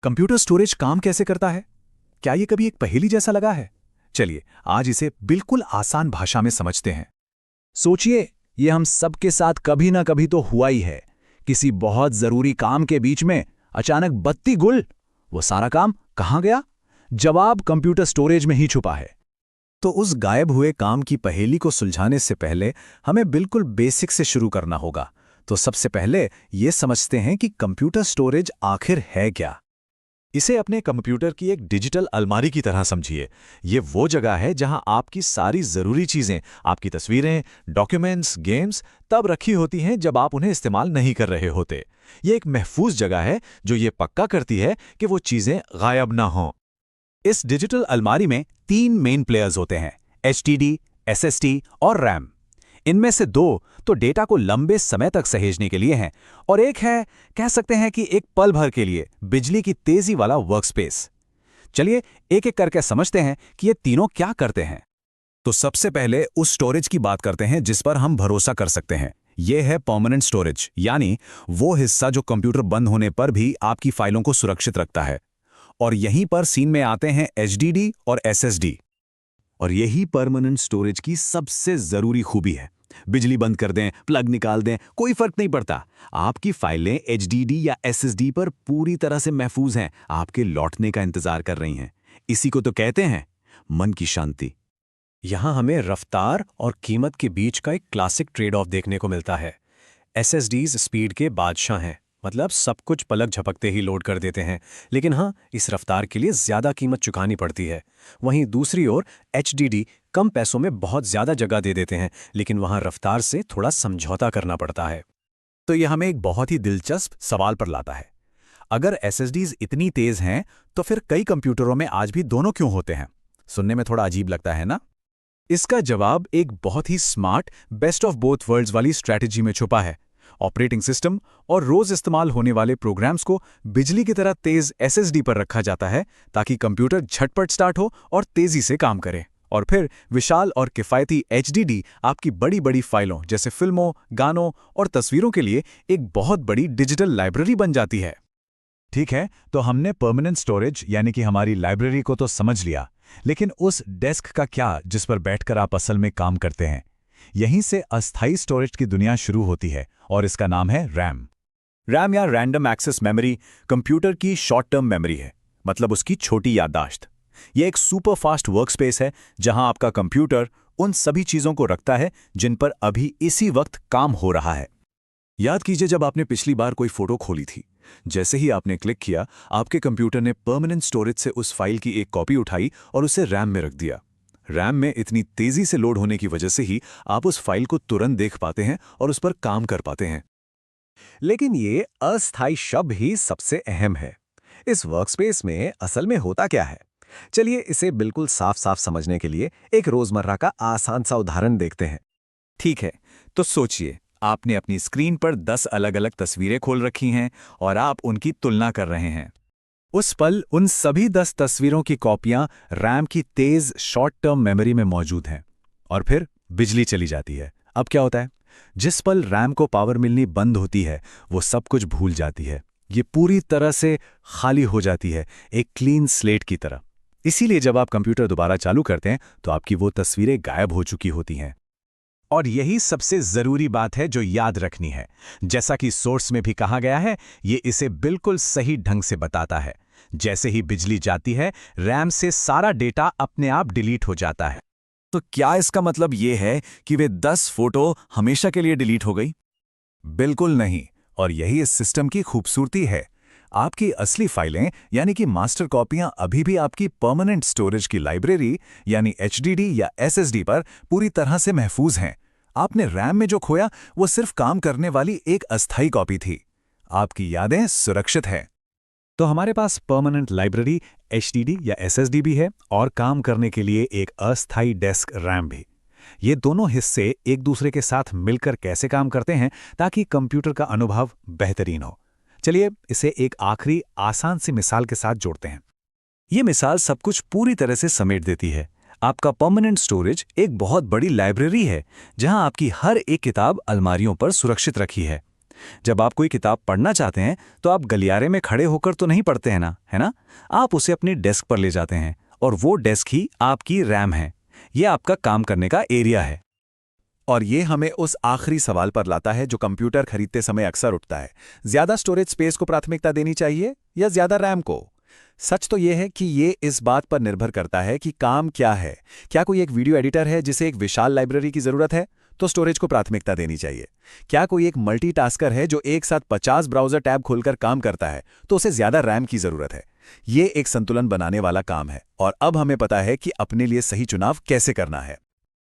Computer storage काम कैसे करता है? क्या ये कभी एक पहेली जैसा लगा है? चलिए आज इसे बिल्कुल आसान भाषा में समझते हैं। सोचिए, ये हम सबके साथ कभी ना कभी तो हुआ ही है। किसी बहुत जरूरी काम के बीच में अचानक बत्ती गुल। वो सारा काम कहाँ गया? जवाब कंप्यूटर स्टोरेज में ही छुपा है। तो उस गायब हुए काम की पहेली को सुलझाने से पहले हमें बिल्कुल बेसिक से शुरू करना होगा। तो सबसे पहले ये समझते हैं कि कंप्यूटर स्टोरेज आखिर है क्या। इसे अपने कंप्यूटर की एक डिजिटल अलमारी की तरह समझिए। ये वो जगह है जहां आपकी सारी ज़रूरी चीज़ें, आपकी तस्वीरें, डॉक्यूमेंट्स, गेम्स तब रखी होती हैं जब आप उन्हें इस्तेमाल नहीं कर रहे होते। ये एक महफूज जगह है जो ये पक्का करती है कि वो चीज़ें गायब ना हों। इस डिजिटल अलमारी में 3 मेन प्लेयर्स होते हैं: एचडीडी, एसएसडी और रैम। इनमें से 2 तो डेटा को लंबे समय तक सहेजने के लिए हैं और एक है, कह सकते हैं कि एक पल भर के लिए बिजली की तेजी वाला वर्कस्पेस। चलिए एक एक करके समझते हैं कि ये तीनों क्या करते हैं। तो सबसे पहले उस स्टोरेज की बात करते हैं जिस पर हम भरोसा कर सकते हैं। यह है परमानेंट स्टोरेज, यानी वो हिस्सा जो कंप्यूटर बंद होने पर भी आपकी फाइलों को सुरक्षित रखता है। और यहीं पर सीन में आते हैं एचडीडी और एसएसडी। और यही परमानेंट स्टोरेज की सबसे जरूरी खूबी है। बिजली बंद कर दें, प्लग निकाल दें, कोई फर्क नहीं पड़ता। आपकी फाइलें एचडीडी या एसएसडी पर पूरी तरह से महफूज हैं, आपके लौटने का इंतजार कर रही हैं। इसी को तो कहते हैं मन की शांति। यहाँ हमें रफ्तार और कीमत के बीच का एक क्लासिक ट्रेड ऑफ देखने को मिलता है। एसएसडीज स्पीड के बादशाह हैं, मतलब सब कुछ पलक झपकते ही लोड कर देते हैं, लेकिन हाँ, इस रफ्तार के लिए ज़्यादा कीमत चुकानी पड़ती है। वहीं दूसरी ओर एचडीडी कम पैसों में बहुत ज़्यादा जगह दे देते हैं, लेकिन वहाँ रफ्तार से थोड़ा समझौता करना पड़ता है। तो यह हमें एक बहुत ही दिलचस्प सवाल पर लाता है। अगर एसएसडीज इतनी तेज हैं तो फिर कई कंप्यूटरों में आज भी दोनों क्यों होते हैं? सुनने में थोड़ा अजीब लगता है ना? इसका जवाब एक बहुत ही smart best of both worlds वाली स्ट्रैटेजी में छुपा है। ऑपरेटिंग सिस्टम और रोज इस्तेमाल होने वाले प्रोग्राम्स को बिजली की तरह तेज एसएसडी पर रखा जाता है ताकि कंप्यूटर झटपट स्टार्ट हो और तेजी से काम करे। और फिर विशाल और किफ़ायती एचडीडी आपकी बड़ी बड़ी फाइलों जैसे फिल्मों, गानों और तस्वीरों के लिए एक बहुत बड़ी डिजिटल लाइब्रेरी बन जाती है। ठीक है, तो हमने परमानेंट स्टोरेज यानी कि हमारी लाइब्रेरी को तो समझ लिया, लेकिन उस डेस्क का क्या जिस पर बैठकर आप असल में काम करते हैं? यहीं से अस्थायी स्टोरेज की दुनिया शुरू होती है और इसका नाम है रैम। रैम या रैंडम एक्सेस मेमोरी कंप्यूटर की शॉर्ट टर्म मेमोरी है, मतलब उसकी छोटी याददाश्त। यह एक सुपर फास्ट वर्कस्पेस है जहां आपका कंप्यूटर उन सभी चीजों को रखता है जिन पर अभी इसी वक्त काम हो रहा है। याद कीजिए जब आपने पिछली बार कोई फोटो खोली थी, जैसे ही आपने क्लिक किया, आपके कंप्यूटर ने परमानेंट स्टोरेज से उस फाइल की एक कॉपी उठाई और उसे रैम में रख दिया। रैम में इतनी तेजी से लोड होने की वजह से ही आप उस फाइल को तुरंत देख पाते हैं और उस पर काम कर पाते हैं। लेकिन ये अस्थायी शब्द ही सबसे अहम है। इस वर्कस्पेस में असल में होता क्या है? चलिए इसे बिल्कुल साफ साफ समझने के लिए एक रोजमर्रा का आसान सा उदाहरण देखते हैं। ठीक है, तो सोचिए, आपने अपनी स्क्रीन पर 10 अलग-अलग तस्वीरें खोल रखी हैं और आप उनकी तुलना कर रहे हैं। उस पल उन सभी 10 तस्वीरों की कॉपियां रैम की तेज शॉर्ट टर्म मेमोरी में मौजूद हैं। और फिर बिजली चली जाती है। अब क्या होता है? जिस पल रैम को पावर मिलनी बंद होती है, वो सब कुछ भूल जाती है। ये पूरी तरह से खाली हो जाती है, एक क्लीन स्लेट की तरह। इसीलिए जब आप कंप्यूटर दोबारा चालू करते हैं तो आपकी वो तस्वीरें गायब हो चुकी होती हैं। और यही सबसे जरूरी बात है जो याद रखनी है। जैसा कि सोर्स में भी कहा गया है, ये इसे बिल्कुल सही ढंग से बताता है। जैसे ही बिजली जाती है, रैम से सारा डेटा अपने आप डिलीट हो जाता है। तो क्या इसका मतलब ये है कि वे 10 फोटो हमेशा के लिए डिलीट हो गई? बिल्कुल नहीं। और यही इस सिस्टम की खूबसूरती है। आपकी असली फाइलें यानी कि मास्टर कॉपियां अभी भी आपकी परमानेंट स्टोरेज की लाइब्रेरी यानी एचडीडी या एसएसडी पर पूरी तरह से महफूज हैं। आपने रैम में जो खोया वो सिर्फ काम करने वाली एक अस्थायी कॉपी थी। आपकी यादें सुरक्षित हैं। तो हमारे पास परमानेंट लाइब्रेरी एचडीडी या एसएसडी भी है और काम करने के लिए एक अस्थायी डेस्क रैम भी। ये दोनों हिस्से एक दूसरे के साथ मिलकर कैसे काम करते हैं ताकि कंप्यूटर का अनुभव बेहतरीन हो। चलिए इसे एक आखिरी आसान सी मिसाल के साथ जोड़ते हैं। ये मिसाल सब कुछ पूरी तरह से समेट देती है। आपका परमानेंट स्टोरेज एक बहुत बड़ी लाइब्रेरी है जहां आपकी हर एक किताब अलमारियों पर सुरक्षित रखी है। जब आप कोई किताब पढ़ना चाहते हैं तो आप गलियारे में खड़े होकर तो नहीं पढ़ते हैं ना, है ना? आप उसे अपनी डेस्क पर ले जाते हैं और वो डेस्क ही आपकी रैम है। ये आपका काम करने का एरिया है। और ये हमें उस आखिरी सवाल पर लाता है जो कंप्यूटर खरीदते समय अक्सर उठता है। ज्यादा स्टोरेज स्पेस को प्राथमिकता देनी चाहिए या ज्यादा रैम को? सच तो यह है कि ये इस बात पर निर्भर करता है कि काम क्या है। क्या कोई एक वीडियो एडिटर है जिसे एक विशाल लाइब्रेरी की जरूरत है, तो स्टोरेज को प्राथमिकता देनी चाहिए। क्या कोई एक मल्टीटास्कर है जो एक साथ 50 ब्राउज़र टैब खोलकर काम करता है, तो उसे ज्यादा रैम की जरूरत है। ये एक संतुलन बनाने वाला काम है और अब हमें पता है कि अपने लिए सही चुनाव कैसे करना है।